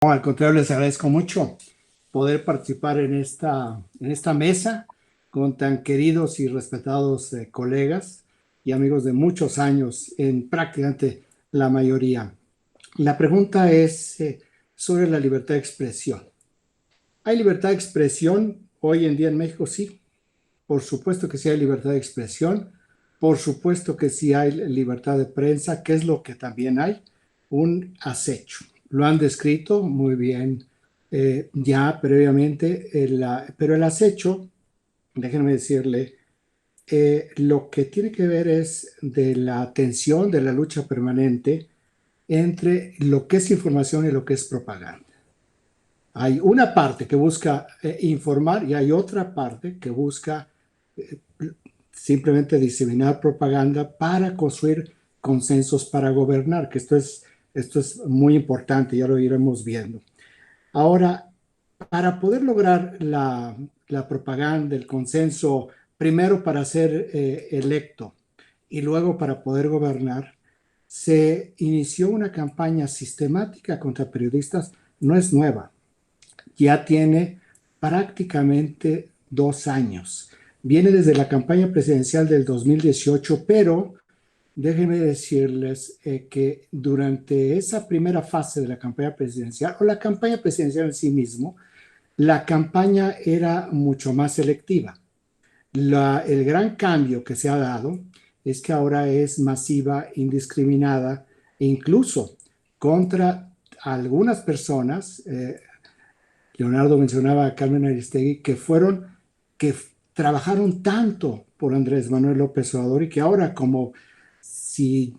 No, al contrario, les agradezco mucho poder participar en esta mesa con tan queridos y respetados colegas y amigos de muchos años, en prácticamente la mayoría. La pregunta es sobre la libertad de expresión. ¿Hay libertad de expresión hoy en día en México? Sí, por supuesto que sí hay libertad de expresión, por supuesto que sí hay libertad de prensa, que es lo que también hay, un acecho. Lo han descrito muy bien ya previamente, pero el acecho, déjenme decirle, lo que tiene que ver es de la tensión, de la lucha permanente entre lo que es información y lo que es propaganda. Hay una parte que busca informar y hay otra parte que busca eh, simplemente diseminar propaganda para construir consensos para gobernar, que esto es muy importante, ya lo iremos viendo. Ahora, para poder lograr la propaganda, el consenso, primero para ser electo y luego para poder gobernar, se inició una campaña sistemática contra periodistas. No es nueva, ya tiene prácticamente 2 años. Viene desde la campaña presidencial del 2018, pero déjenme decirles que durante esa primera fase de la campaña presidencial, o la campaña presidencial en sí mismo, la campaña era mucho más selectiva. El gran cambio que se ha dado es que ahora es masiva, indiscriminada, e incluso contra algunas personas. Leonardo mencionaba a Carmen Aristegui, que trabajaron tanto por Andrés Manuel López Obrador y que ahora como si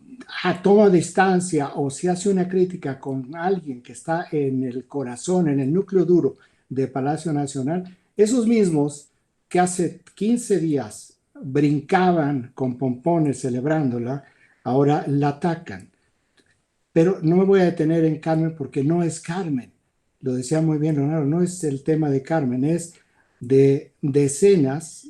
toma distancia o si hace una crítica con alguien que está en el corazón, en el núcleo duro de Palacio Nacional, esos mismos que hace 15 días brincaban con pompones celebrándola, ahora la atacan. Pero no me voy a detener en Carmen porque no es Carmen. Lo decía muy bien Leonardo, no es el tema de Carmen, es de decenas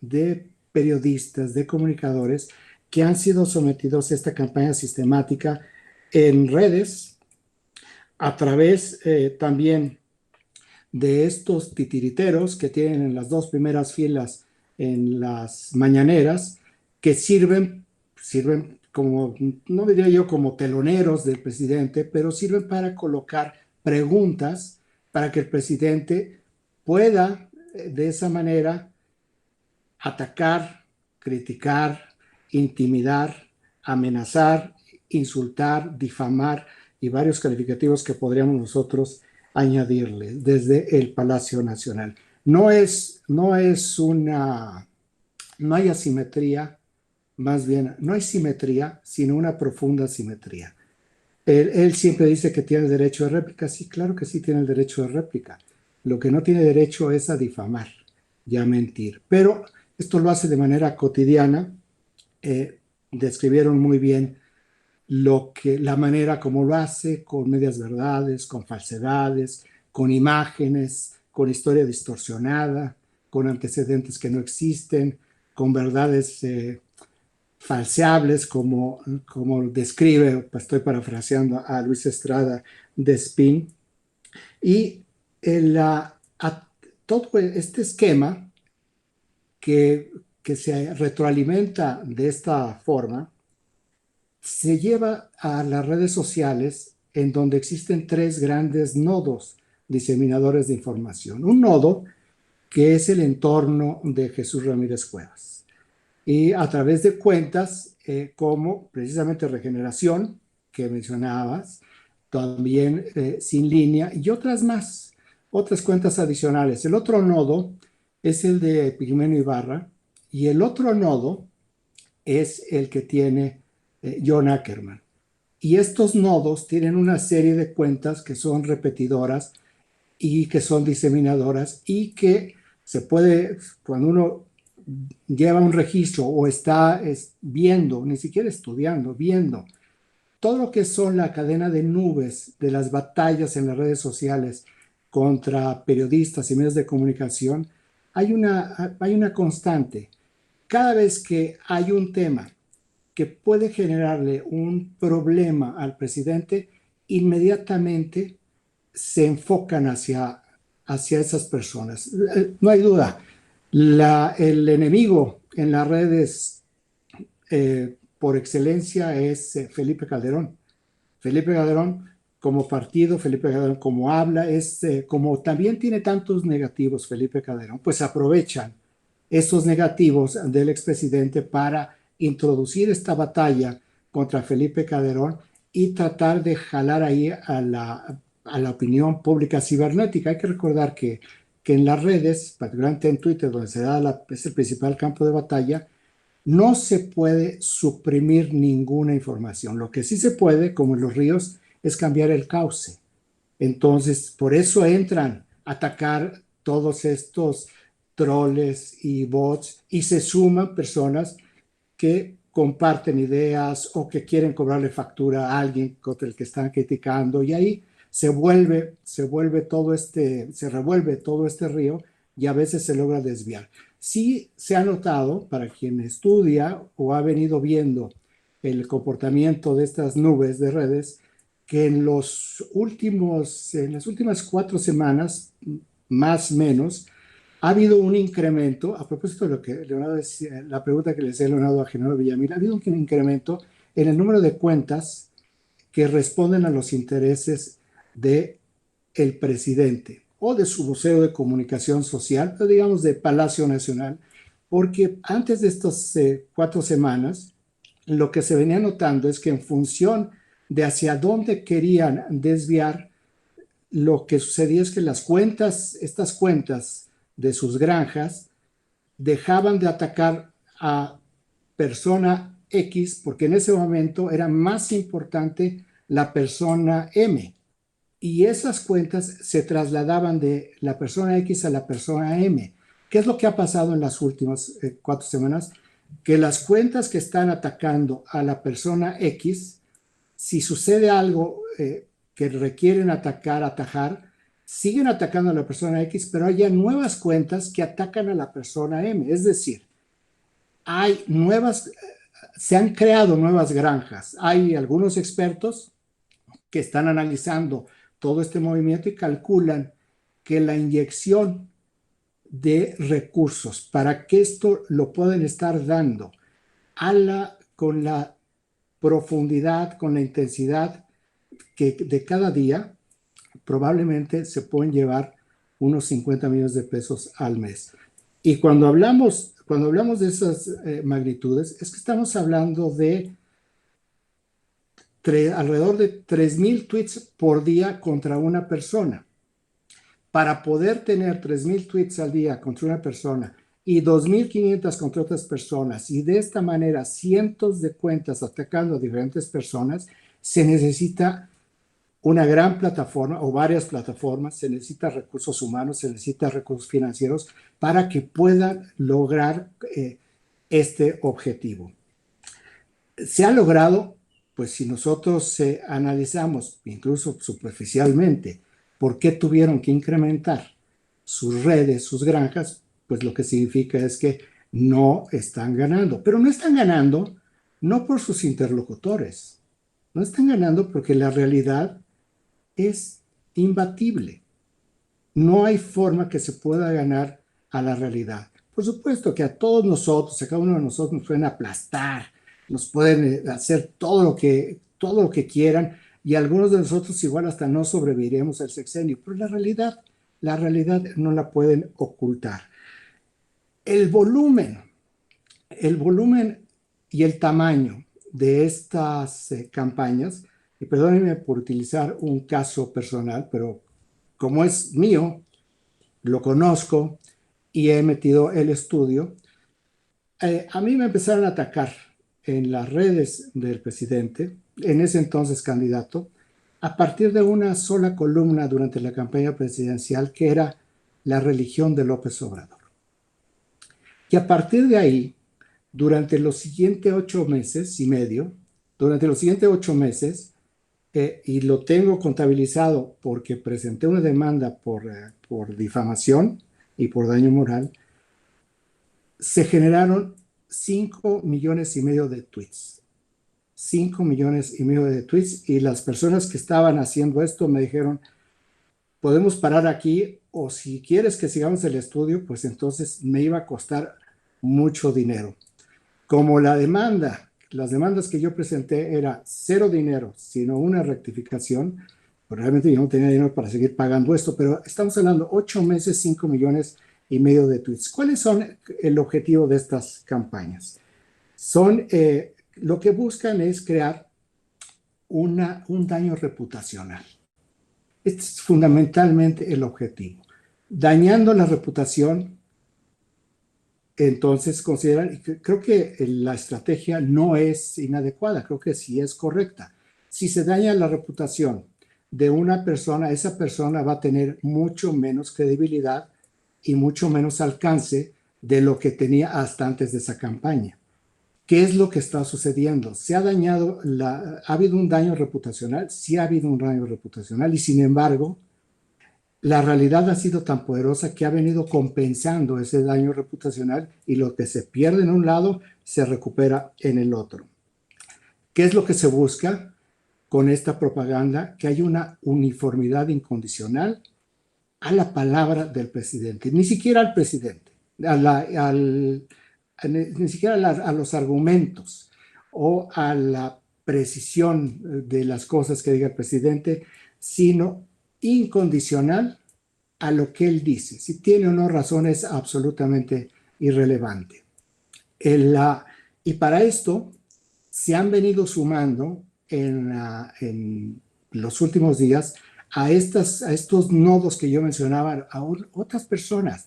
de periodistas, de comunicadores que han sido sometidos a esta campaña sistemática en redes, a través también de estos titiriteros que tienen en las dos primeras filas en las mañaneras, que sirven como, no diría yo como teloneros del presidente, pero sirven para colocar preguntas para que el presidente pueda de esa manera atacar, criticar, intimidar, amenazar, insultar, difamar y varios calificativos que podríamos nosotros añadirle desde el Palacio Nacional. No hay asimetría, más bien, no hay simetría, sino una profunda simetría. Él siempre dice que tiene el derecho de réplica. Sí, claro que sí tiene el derecho de réplica. Lo que no tiene derecho es a difamar y a mentir. Pero esto lo hace de manera cotidiana. Describieron muy bien la manera como lo hace, con medias verdades, con falsedades, con imágenes, con historia distorsionada, con antecedentes que no existen, con verdades falseables, como describe, pues estoy parafraseando a Luis Estrada de Spin. Y todo este esquema que, que se retroalimenta de esta forma se lleva a las redes sociales, en donde existen tres grandes nodos diseminadores de información. Un nodo que es el entorno de Jesús Ramírez Cuevas, y a través de cuentas como precisamente Regeneración, que mencionabas, también Sin Línea y otras más, otras cuentas adicionales. El otro nodo es el de Pigmenio Ibarra, y el otro nodo es el que tiene John Ackerman. Y estos nodos tienen una serie de cuentas que son repetidoras y que son diseminadoras, y que se puede, cuando uno lleva un registro o está viendo, ni siquiera estudiando, viendo todo lo que son la cadena de nubes de las batallas en las redes sociales contra periodistas y medios de comunicación, hay una constante. Cada vez que hay un tema que puede generarle un problema al presidente, inmediatamente se enfocan hacia esas personas. No hay duda, el enemigo en las redes por excelencia es Felipe Calderón. Felipe Calderón como partido, Felipe Calderón como habla, como también tiene tantos negativos Felipe Calderón, pues aprovechan esos negativos del expresidente para introducir esta batalla contra Felipe Calderón y tratar de jalar ahí a la opinión pública cibernética. Hay que recordar que en las redes, particularmente en Twitter, donde es el principal campo de batalla, no se puede suprimir ninguna información. Lo que sí se puede, como en los ríos, es cambiar el cauce. Entonces, por eso entran a atacar todos estos troles y bots y se suman personas que comparten ideas o que quieren cobrarle factura a alguien contra el que están criticando y ahí se revuelve todo este río y a veces se logra desviar. Sí se ha notado para quien estudia o ha venido viendo el comportamiento de estas nubes de redes que en las últimas 4 semanas, más o menos, ha habido un incremento, a propósito de lo que Leonardo decía, la pregunta que le hacía Leonardo a Genaro Villamil, ha habido un incremento en el número de cuentas que responden a los intereses de el presidente o de su vocero de comunicación social, o digamos de Palacio Nacional, porque antes de estas 4 semanas, lo que se venía notando es que en función de hacia dónde querían desviar, lo que sucedía es que estas cuentas de sus granjas, dejaban de atacar a persona X porque en ese momento era más importante la persona M. Y esas cuentas se trasladaban de la persona X a la persona M. ¿Qué es lo que ha pasado en las últimas 4 semanas? Que las cuentas que están atacando a la persona X, si sucede algo que requieren atajar, siguen atacando a la persona X, pero hay ya nuevas cuentas que atacan a la persona M. Es decir, se han creado nuevas granjas. Hay algunos expertos que están analizando todo este movimiento y calculan que la inyección de recursos para que esto lo pueden estar dando con la profundidad, con la intensidad que de cada día, probablemente se pueden llevar unos 50 millones de pesos al mes. Y cuando hablamos de esas magnitudes, es que estamos hablando de alrededor de 3,000 tweets por día contra una persona. Para poder tener 3,000 tweets al día contra una persona y 2,500 contra otras personas, y de esta manera cientos de cuentas atacando a diferentes personas, se necesita una gran plataforma o varias plataformas, se necesita recursos humanos, se necesita recursos financieros para que puedan lograr este objetivo. Se ha logrado, pues si nosotros analizamos, incluso superficialmente, por qué tuvieron que incrementar sus redes, sus granjas, pues lo que significa es que no están ganando. Pero no están ganando no por sus interlocutores, no están ganando porque la realidad es imbatible. No hay forma que se pueda ganar a la realidad. Por supuesto que a todos nosotros, a cada uno de nosotros nos pueden aplastar, nos pueden hacer todo lo que quieran y algunos de nosotros igual hasta no sobreviviremos al sexenio, pero la realidad no la pueden ocultar. El volumen, el volumen y el tamaño de estas campañas, y perdónenme por utilizar un caso personal, pero como es mío, lo conozco y he metido el estudio, a mí me empezaron a atacar en las redes del presidente, en ese entonces candidato, a partir de una sola columna durante la campaña presidencial que era la religión de López Obrador. Y a partir de ahí, durante los siguientes 8 meses y medio, durante los siguientes 8 meses, y lo tengo contabilizado porque presenté una demanda por difamación y por daño moral, se generaron 5,5 millones de tweets. 5,5 millones de tweets y las personas que estaban haciendo esto me dijeron, podemos parar aquí o si quieres que sigamos el estudio, pues entonces me iba a costar mucho dinero. Como las demandas que yo presenté era cero dinero, sino una rectificación, pues realmente yo no tenía dinero para seguir pagando esto, pero estamos hablando 8 meses, 5,5 millones de tweets. ¿Cuáles son el objetivo de estas campañas? Lo que buscan es crear un daño reputacional. Este es fundamentalmente el objetivo. Dañando la reputación, entonces consideran, y creo que la estrategia no es inadecuada, creo que sí es correcta. Si se daña la reputación de una persona, esa persona va a tener mucho menos credibilidad y mucho menos alcance de lo que tenía hasta antes de esa campaña. ¿Qué es lo que está sucediendo? ¿Se ha dañado, ha habido un daño reputacional? Sí ha habido un daño reputacional y sin embargo, la realidad ha sido tan poderosa que ha venido compensando ese daño reputacional y lo que se pierde en un lado se recupera en el otro. ¿Qué es lo que se busca con esta propaganda? Que haya una uniformidad incondicional a la palabra del presidente, ni siquiera al presidente, ni siquiera a los argumentos o a la precisión de las cosas que diga el presidente, sino incondicional a lo que él dice. Si tiene o no razón es absolutamente irrelevante. Y para esto se han venido sumando en los últimos días a estos nodos que yo mencionaba, a otras personas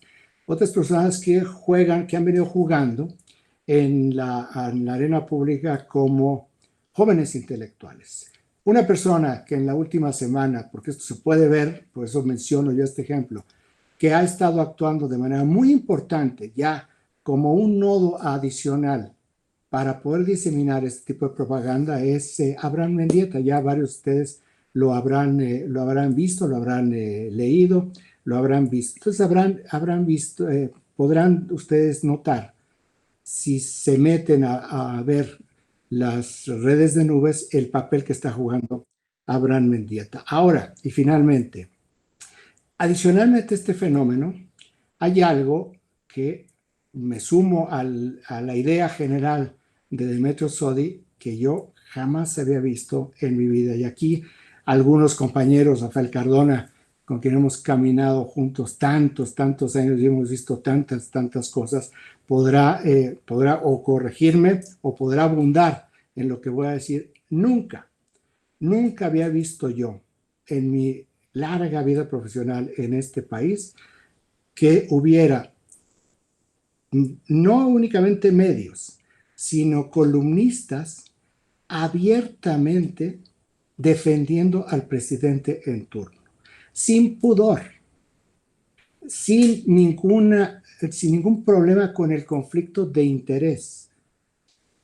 que juegan, que han venido jugando en la arena pública como jóvenes intelectuales. Una persona que en la última semana, porque esto se puede ver, por eso menciono yo este ejemplo, que ha estado actuando de manera muy importante ya como un nodo adicional para poder diseminar este tipo de propaganda es Abraham Mendieta. Ya varios de ustedes lo habrán visto, lo habrán leído, lo habrán visto. Entonces habrán visto, podrán ustedes notar, si se meten a ver las redes de nubes, el papel que está jugando Abraham Mendieta. Ahora, y finalmente, adicionalmente a este fenómeno, hay algo que me sumo a la idea general de Demetrio Sodi que yo jamás había visto en mi vida. Y aquí algunos compañeros, Rafael Cardona, con quien hemos caminado juntos tantos años y hemos visto tantas cosas, podrá o corregirme o podrá abundar en lo que voy a decir. Nunca había visto yo en mi larga vida profesional en este país que hubiera no únicamente medios, sino columnistas abiertamente defendiendo al presidente en turno, sin pudor, sin ningún problema con el conflicto de interés.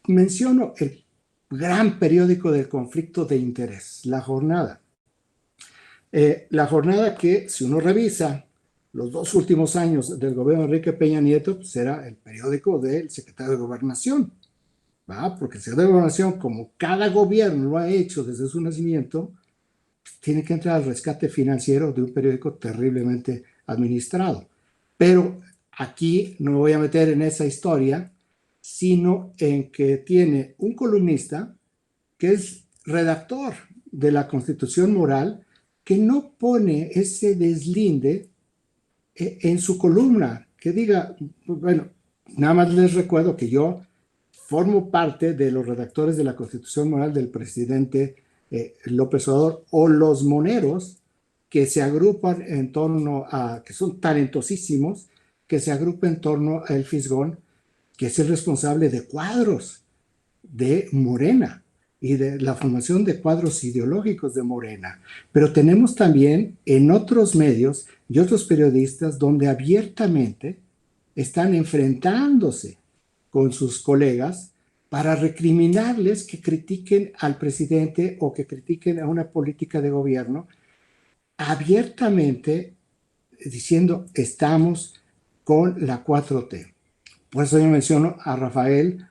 Menciono el gran periódico del conflicto de interés, La Jornada. La Jornada que, si uno revisa los 2 últimos años del gobierno de Enrique Peña Nieto, pues era el periódico del secretario de Gobernación, ¿va? Porque el secretario de Gobernación, como cada gobierno lo ha hecho desde su nacimiento, tiene que entrar al rescate financiero de un periódico terriblemente administrado. Pero aquí no me voy a meter en esa historia, sino en que tiene un columnista que es redactor de la Constitución Moral, que no pone ese deslinde en su columna, que diga, bueno, nada más les recuerdo que yo formo parte de los redactores de la Constitución Moral del presidente López Obrador, o los moneros que se agrupan en torno a, que son talentosísimos, que se agrupan en torno a El Fisgón, que es el responsable de cuadros de Morena y de la formación de cuadros ideológicos de Morena. Pero tenemos también en otros medios y otros periodistas donde abiertamente están enfrentándose con sus colegas para recriminarles que critiquen al presidente o que critiquen a una política de gobierno, abiertamente diciendo estamos con la 4T. Por eso yo menciono a Rafael,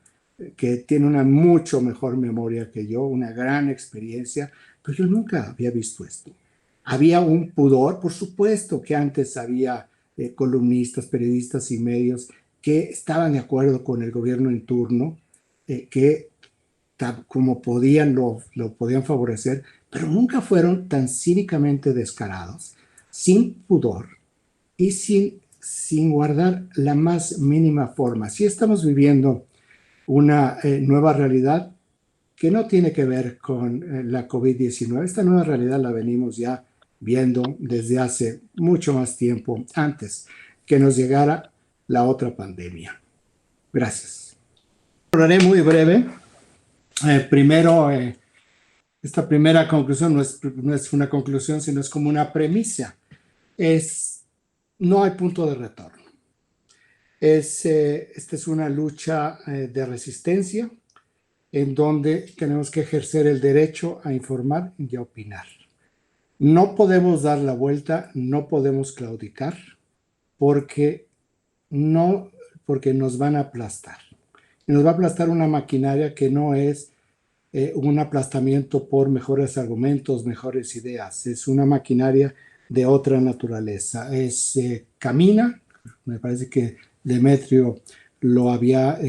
que tiene una mucho mejor memoria que yo, una gran experiencia, pero yo nunca había visto esto. Había un pudor, por supuesto que antes había columnistas, periodistas y medios que estaban de acuerdo con el gobierno en turno, que como podían lo podían favorecer, pero nunca fueron tan cínicamente descarados, sin pudor y sin guardar la más mínima forma. Sí estamos viviendo una nueva realidad que no tiene que ver con la COVID-19. Esta nueva realidad la venimos ya viendo desde hace mucho más tiempo antes que nos llegara la otra pandemia. Gracias. Hablaré muy breve. Primero, esta primera conclusión no es una conclusión, sino es como una premisa. No hay punto de retorno. Esta es una lucha de resistencia en donde tenemos que ejercer el derecho a informar y a opinar. No podemos dar la vuelta, no podemos claudicar, porque, porque nos van a aplastar. Y nos va a aplastar una maquinaria que no es un aplastamiento por mejores argumentos, mejores ideas. Es una maquinaria de otra naturaleza. Camina, me parece que Demetrio lo había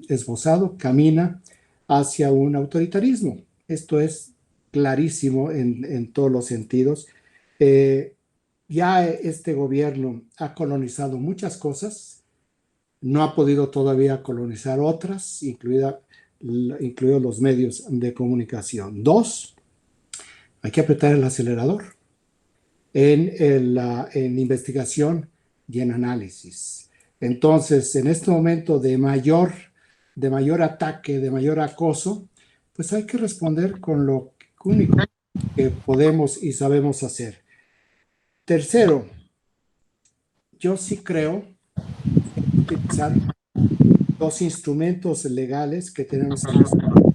esbozado, camina hacia un autoritarismo. Esto es clarísimo en todos los sentidos. Ya este gobierno ha colonizado muchas cosas, no ha podido todavía colonizar otras, incluidos los medios de comunicación. Dos, hay que apretar el acelerador en investigación y en análisis. Entonces, en este momento de mayor ataque, de mayor acoso, pues hay que responder con lo único que podemos y sabemos hacer. Tercero, yo sí creo utilizar los instrumentos legales que tenemos en este momento.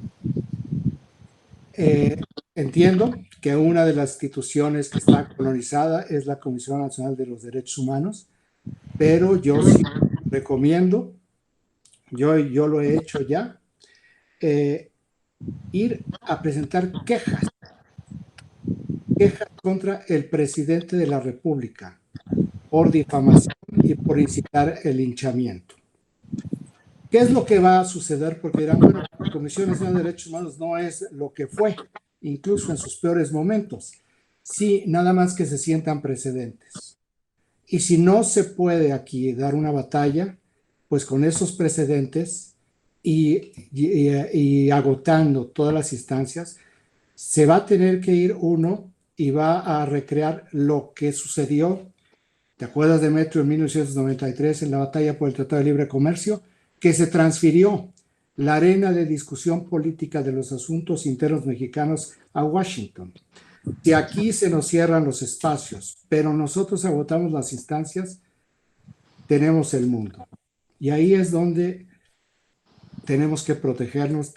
Entiendo que una de las instituciones que está colonizada es la Comisión Nacional de los Derechos Humanos, pero yo sí recomiendo, yo lo he hecho ya, ir a presentar quejas contra el presidente de la República por difamación y por incitar el linchamiento. ¿Qué es lo que va a suceder? Porque dirán, bueno, la Comisión Nacional de Derechos Humanos no es lo que fue, incluso en sus peores momentos. Sí, nada más que se sientan precedentes. Y si no se puede aquí dar una batalla, pues con esos precedentes y agotando todas las instancias, se va a tener que ir uno y va a recrear lo que sucedió. ¿Te acuerdas, Demetrio, en 1993 en la batalla por el Tratado de Libre Comercio? Que se transfirió la arena de discusión política de los asuntos internos mexicanos a Washington. Si aquí se nos cierran los espacios, pero nosotros agotamos las instancias, tenemos el mundo. Y ahí es donde tenemos que protegernos,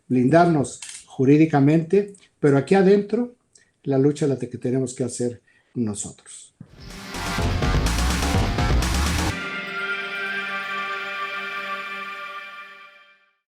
blindarnos jurídicamente, pero aquí adentro la lucha es la que tenemos que hacer nosotros.